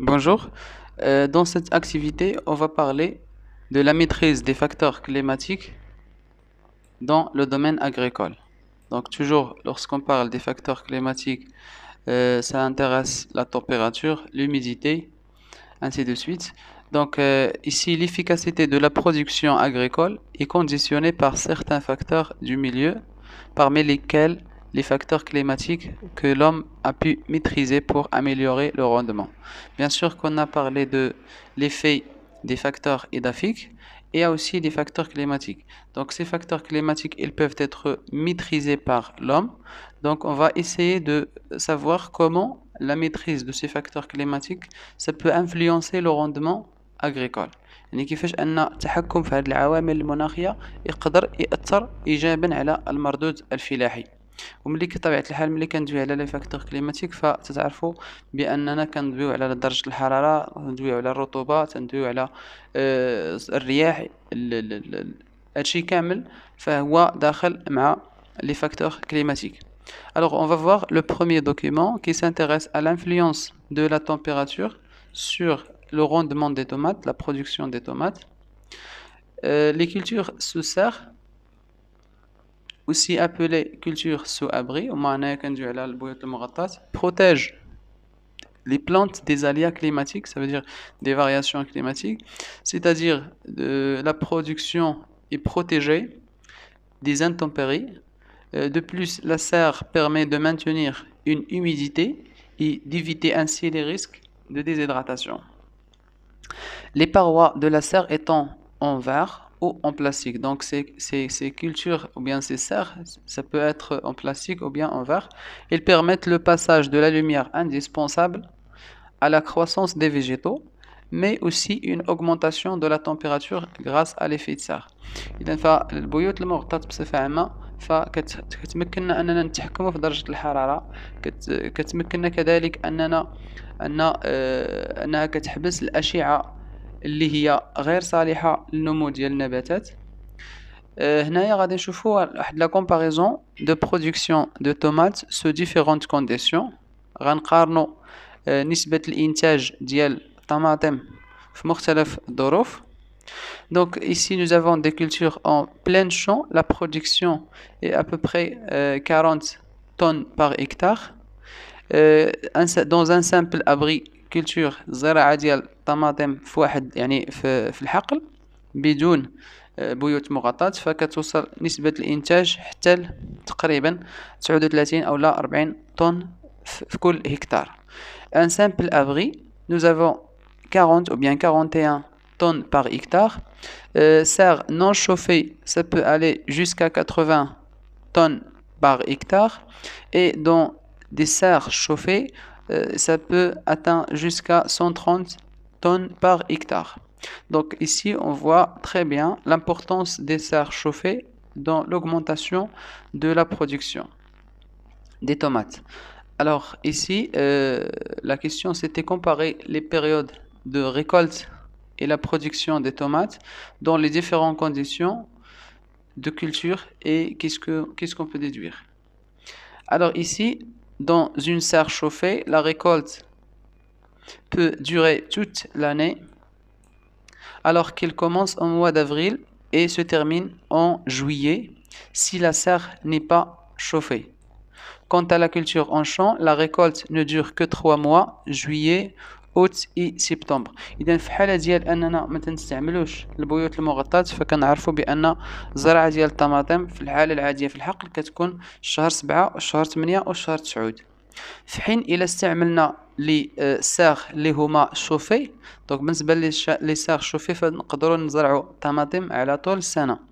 Bonjour. Dans cette activité, on va parler de la maîtrise des facteurs climatiques dans le domaine agricole. Donc toujours, lorsqu'on parle des facteurs climatiques, ça intéresse la température, l'humidité, ainsi de suite. Donc ici, l'efficacité de la production agricole est conditionnée par certains facteurs du milieu, parmi lesquels les facteurs climatiques que l'homme a pu maîtriser pour améliorer le rendement. Bien sûr qu'on a parlé de l'effet des facteurs édaphiques et il y a aussi des facteurs climatiques. Donc ces facteurs climatiques, ils peuvent être maîtrisés par l'homme. Donc on va essayer de savoir comment la maîtrise de ces facteurs climatiques ça peut influencer le rendement agricole. يعني كيفاش أن التحكم في هذه العوامل المناخية يقدر يأثر إيجابا على المردود الفلاحي. وملي كطبيعة الحال ملي كندوي على لي فاكتور كليماتيك فتتعرفوا بأننا كندويو على درجة الحرارة، كندويو على الرطوبة، كندويو على الرياح، هادشي كامل فهو داخل مع les facteurs climatiques. Alors, on va voir le premier document qui s'intéresse à l'influence de la température sur le rendement des tomates, la production des tomates. Les cultures sous serre, aussi appelées cultures sous abri, protègent les plantes des aléas climatiques, ça veut dire des variations climatiques, c'est-à-dire la production est protégée des intempéries. De plus, la serre permet de maintenir une humidité et d'éviter ainsi les risques de déshydratation. Les parois de la serre étant en verre ou en plastique. Donc ces cultures ou bien ces serres, ça peut être en plastique ou bien en verre. Ils permettent le passage de la lumière indispensable à la croissance des végétaux, mais aussi une augmentation de la température grâce à l'effet de serre. إذا فالبيوت المغطاة بصفة عامة فكتمكننا أننا نتحكم في درجة الحرارة، كتمكننا كذلك أنها كتحبس الأشعة اللي هي غير صالحة للنمو ديال النباتات. هنايا غادي نشوفوا واحد لا كومباريزون دو برودكسيون دو تومات سو ديفيرونت كونديسيون. غنقارنوا نسبة الإنتاج ديال الطماطم في مختلف الظروف. Donc ici nous avons des cultures en plein champ. La production est à peu près 40 tonnes par hectare. Dans un simple abri culture زراعة ديال الطماطم في واحد يعني في الحقل بدون بيوت مغطاة فكتوصل نسبة الإنتاج حتى تقريبا 39 أو لا 40 طن في كل هكتار. Un simple abri, nous avons 40 ou bien 41 tonnes par hectare. Serre non chauffée, ça peut aller jusqu'à 80 tonnes par hectare. Et dans des serres chauffées, ça peut atteindre jusqu'à 130 tonnes par hectare. Donc ici, on voit très bien l'importance des serres chauffées dans l'augmentation de la production des tomates. Alors ici, la question c'était comparer les périodes de récolte et la production des tomates dans les différentes conditions de culture et qu'est-ce qu'on peut déduire. Alors ici, dans une serre chauffée, la récolte peut durer toute l'année alors qu'elle commence au mois d'avril et se termine en juillet si la serre n'est pas chauffée. Quant à la culture en champ, la récolte ne dure que 3 mois, juillet, août et septembre. إذا في حالة ديال أننا ما تنستعملوش البيوت المغطاة فكنعرفوا بأن الزراعة ديال الطماطم في الحالة العادية في الحقل كتكون شهر 7 وشهر 8 وشهر 9. في حين إلا استعملنا لي ساغ اللي هما شوفي دونك بالنسبة لي ساغ شوفي فنقدروا نزرعوا طماطم على طول السنة.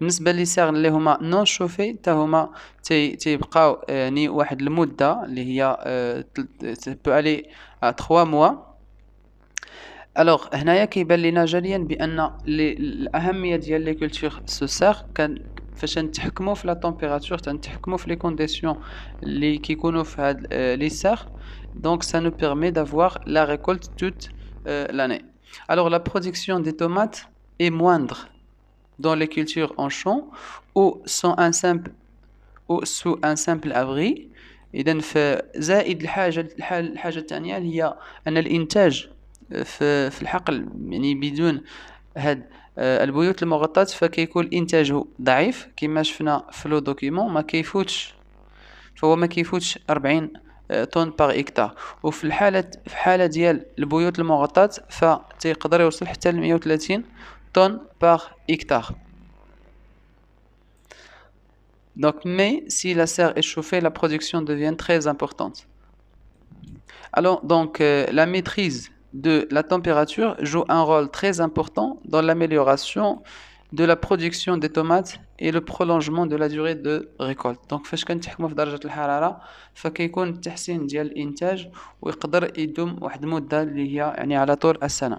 بالنسبه لي سيغ اللي هما نون شوفي حتى هما تيبقاو يعني واحد المده اللي هي بو الي 3 موا. الوغ هنايا كيبان لينا جليا بان الاهميه ديال لي كولتور سو سيغ كان فاش نتحكموا في لا تمبيراتور تنتحكموا في لي كونديسيون اللي كيكونوا في هاد لي سيغ دونك ça nous permet d'avoir la récolte toute l'année. Alors la production des tomates est moindre dans les cultures en champ ou sous un simple abri, إذا فزائد الحاجة الثانية هي أن الإنتاج في الحقل يعني بدون هاد البيوت المغطاة فكيكون إنتاجه ضعيف كما شفنا في لو دوكيمون فهو ما كيفوتش 40 طن باغ إكتار. وفي حالة ديال البيوت المغطاة فتيقدر يوصل حتى ل 130 طن باغ إكتار. Donc, mais si la serre est chauffée, la production devient très importante. Alors, donc, la maîtrise de la température joue un rôle très important dans l'amélioration de la production des tomates et le prolongement de la durée de récolte. Donc, فاش كنتحكموا في درجة الحرارة فكيكون التحسين ديال الإنتاج ويقدر يدوم واحد المدة اللي هي يعني على طول السنة.